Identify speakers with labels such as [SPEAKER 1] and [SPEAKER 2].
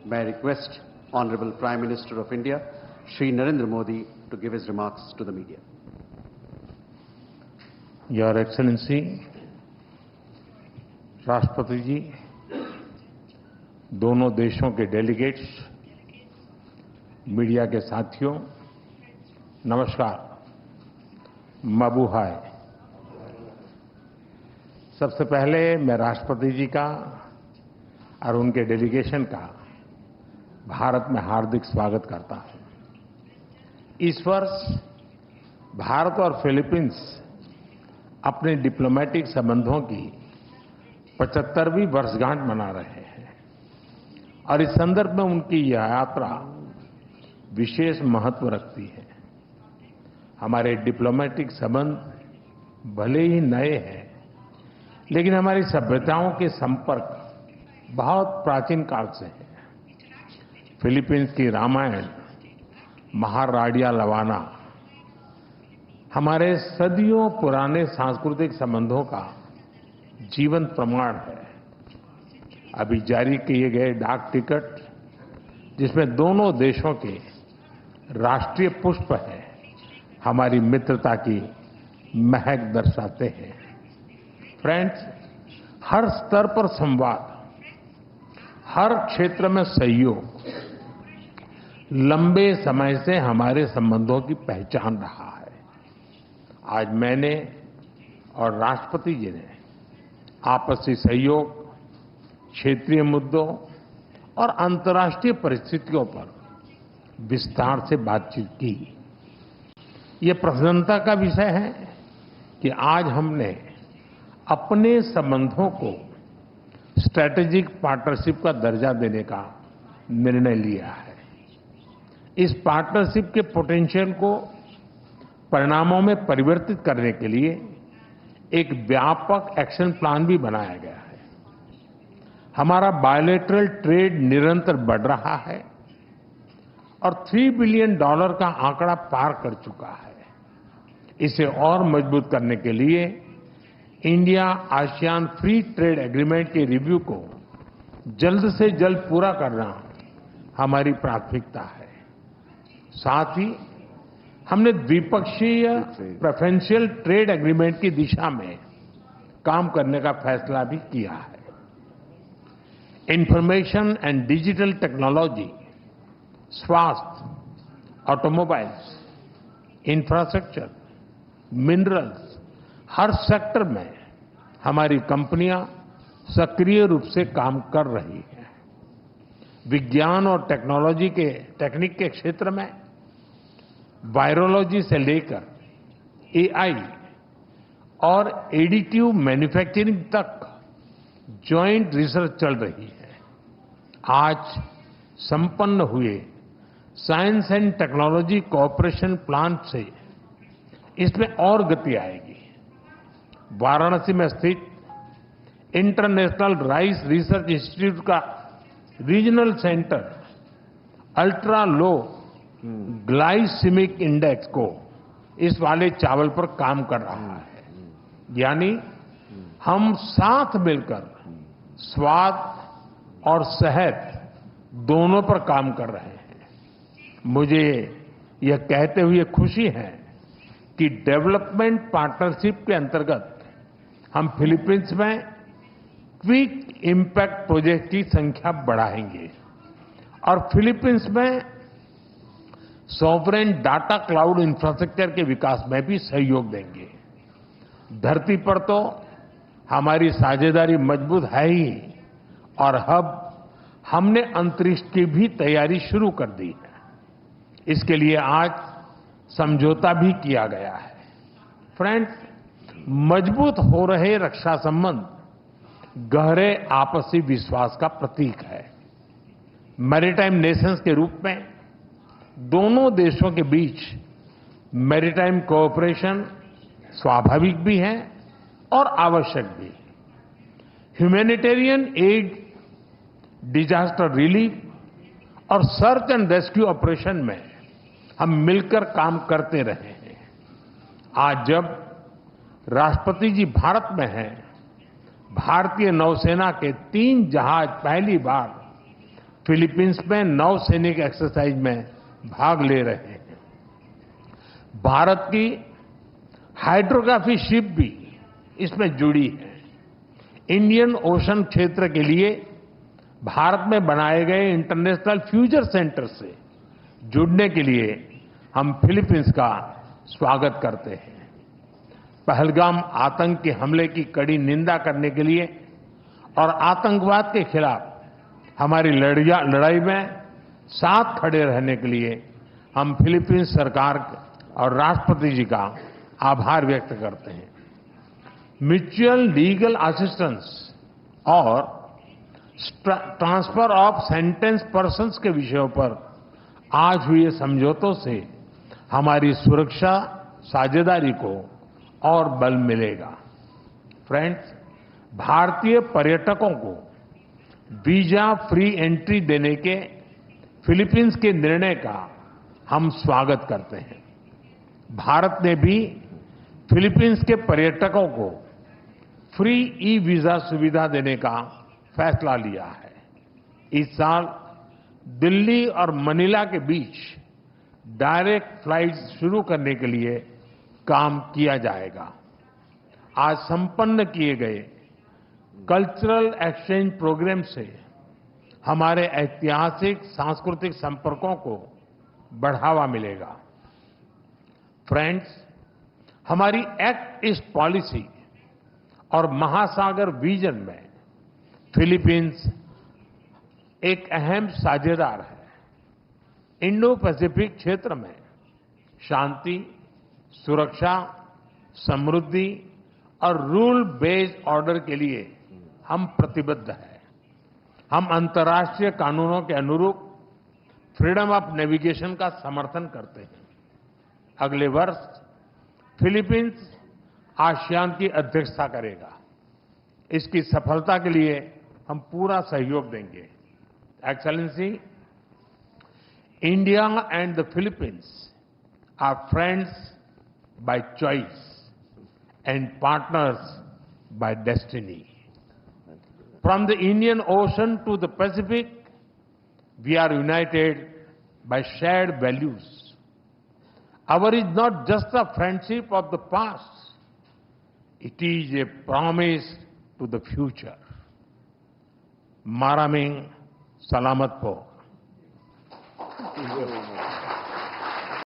[SPEAKER 1] May I request Honorable Prime Minister of India, Shri Narendra Modi, to give his remarks to the media.
[SPEAKER 2] Your Excellency, राष्ट्रपति जी, दोनों देशों के delegates, media के साथियों, नमस्कार, मबूहाय। सबसे पहले मैं राष्ट्रपति जी का और उनके डेलीगेशन का भारत में हार्दिक स्वागत करता हूं। इस वर्ष भारत और फिलीपींस अपने डिप्लोमेटिक संबंधों की 75वीं वर्षगांठ मना रहे हैं और इस संदर्भ में उनकी यह यात्रा विशेष महत्व रखती है। हमारे डिप्लोमेटिक संबंध भले ही नए हैं, लेकिन हमारी सभ्यताओं के संपर्क बहुत प्राचीन काल से है। फिलीपींस की रामायण, महाराडिया लवाना हमारे सदियों पुराने सांस्कृतिक संबंधों का जीवंत प्रमाण है। अभी जारी किए गए डाक टिकट, जिसमें दोनों देशों के राष्ट्रीय पुष्प है, हमारी मित्रता की महक दर्शाते हैं। फ्रेंड्स, हर स्तर पर संवाद, हर क्षेत्र में सहयोग लंबे समय से हमारे संबंधों की पहचान रहा है। आज मैंने और राष्ट्रपति जी ने आपसी सहयोग, क्षेत्रीय मुद्दों और अंतर्राष्ट्रीय परिस्थितियों पर विस्तार से बातचीत की। ये प्रसन्नता का विषय है कि आज हमने अपने संबंधों को स्ट्रैटेजिक पार्टनरशिप का दर्जा देने का निर्णय लिया है। इस पार्टनरशिप के पोटेंशियल को परिणामों में परिवर्तित करने के लिए एक व्यापक एक्शन प्लान भी बनाया गया है। हमारा बायलैटरल ट्रेड निरंतर बढ़ रहा है और $3 बिलियन का आंकड़ा पार कर चुका है। इसे और मजबूत करने के लिए India ASEAN free trade agreement के रिव्यू को जल्द से जल्द पूरा करना हमारी प्राथमिकता है। साथ ही हमने द्विपक्षीय प्रेफरेंशियल ट्रेड एग्रीमेंट की दिशा में काम करने का फैसला भी किया है। इंफॉर्मेशन एंड डिजिटल टेक्नोलॉजी, स्वास्थ्य, ऑटोमोबाइल्स, इंफ्रास्ट्रक्चर, मिनरल्स, हर सेक्टर में हमारी कंपनियां सक्रिय रूप से काम कर रही हैं। विज्ञान और टेक्निक के क्षेत्र में वायरोलॉजी से लेकर एआई और एडिटिव मैन्युफैक्चरिंग तक जॉइंट रिसर्च चल रही है। आज संपन्न हुए science and technology cooperation plan से इसमें और गति आएगी। वाराणसी में स्थित इंटरनेशनल राइस रिसर्च इंस्टीट्यूट का regional centre ultra low glycemic index को इस वाले चावल पर काम कर रहा है। यानी हम साथ मिलकर स्वाद और सेहत दोनों पर काम कर रहे हैं। मुझे यह कहते हुए खुशी है कि डेवलपमेंट पार्टनरशिप के अंतर्गत हम फिलीपींस में क्विक इम्पैक्ट प्रोजेक्ट की संख्या बढ़ाएंगे और फिलीपींस में सॉवरेन डाटा क्लाउड इंफ्रास्ट्रक्चर के विकास में भी सहयोग देंगे। धरती पर तो हमारी साझेदारी मजबूत है ही, और अब हमने अंतरिक्ष की भी तैयारी शुरू कर दी है। इसके लिए आज समझौता भी किया गया है। फ्रेंड्स, मजबूत हो रहे रक्षा संबंध गहरे आपसी विश्वास का प्रतीक है। मैरीटाइम नेशंस के रूप में दोनों देशों के बीच मैरीटाइम कोऑपरेशन स्वाभाविक भी है और आवश्यक भी। ह्यूमैनिटेरियन एड, डिजास्टर रिलीफ और सर्च एंड रेस्क्यू ऑपरेशन में हम मिलकर काम करते रहे हैं। आज जब राष्ट्रपति जी भारत में हैं, भारतीय नौसेना के 3 जहाज पहली बार फिलीपींस में नौसैनिक एक्सरसाइज में भाग ले रहे हैं। भारत की हाइड्रोग्राफी शिप भी इसमें जुड़ी है। इंडियन ओशन क्षेत्र के लिए भारत में बनाए गए इंटरनेशनल फ्यूचर सेंटर से जुड़ने के लिए हम फिलीपींस का स्वागत करते हैं। पहलगाम आतंकी हमले की कड़ी निंदा करने के लिए और आतंकवाद के खिलाफ हमारी लड़ाई में साथ खड़े रहने के लिए हम फिलीपींस सरकार और राष्ट्रपति जी का आभार व्यक्त करते हैं। म्यूचुअल लीगल असिस्टेंस और ट्रांसफर ऑफ सेंटेंस पर्सन्स के विषयों पर आज हुए समझौतों से हमारी सुरक्षा साझेदारी को और बल मिलेगा। फ्रेंड्स, भारतीय पर्यटकों को वीजा फ्री एंट्री देने के फिलीपींस के निर्णय का हम स्वागत करते हैं। भारत ने भी फिलीपींस के पर्यटकों को फ्री ई वीजा सुविधा देने का फैसला लिया है। इस साल दिल्ली और मनीला के बीच डायरेक्ट फ्लाइट्स शुरू करने के लिए काम किया जाएगा। आज संपन्न किए गए कल्चरल एक्सचेंज प्रोग्राम से हमारे ऐतिहासिक सांस्कृतिक संपर्कों को बढ़ावा मिलेगा। फ्रेंड्स, हमारी एक्ट ईस्ट पॉलिसी और महासागर विजन में फिलीपींस एक अहम साझेदार है। इंडो पैसिफिक क्षेत्र में शांति, सुरक्षा, समृद्धि और रूल बेस्ड ऑर्डर के लिए हम प्रतिबद्ध हैं। हम अंतर्राष्ट्रीय कानूनों के अनुरूप फ्रीडम ऑफ नेविगेशन का समर्थन करते हैं। अगले वर्ष फिलीपींस आसियान की अध्यक्षता करेगा। इसकी सफलता के लिए हम पूरा सहयोग देंगे। Excellency, India and the Philippines are friends by choice and partners by destiny. From the Indian Ocean to the Pacific, we are united by shared values. Our is not just a friendship of the past, it is a promise to the future. Maraming Salamat po.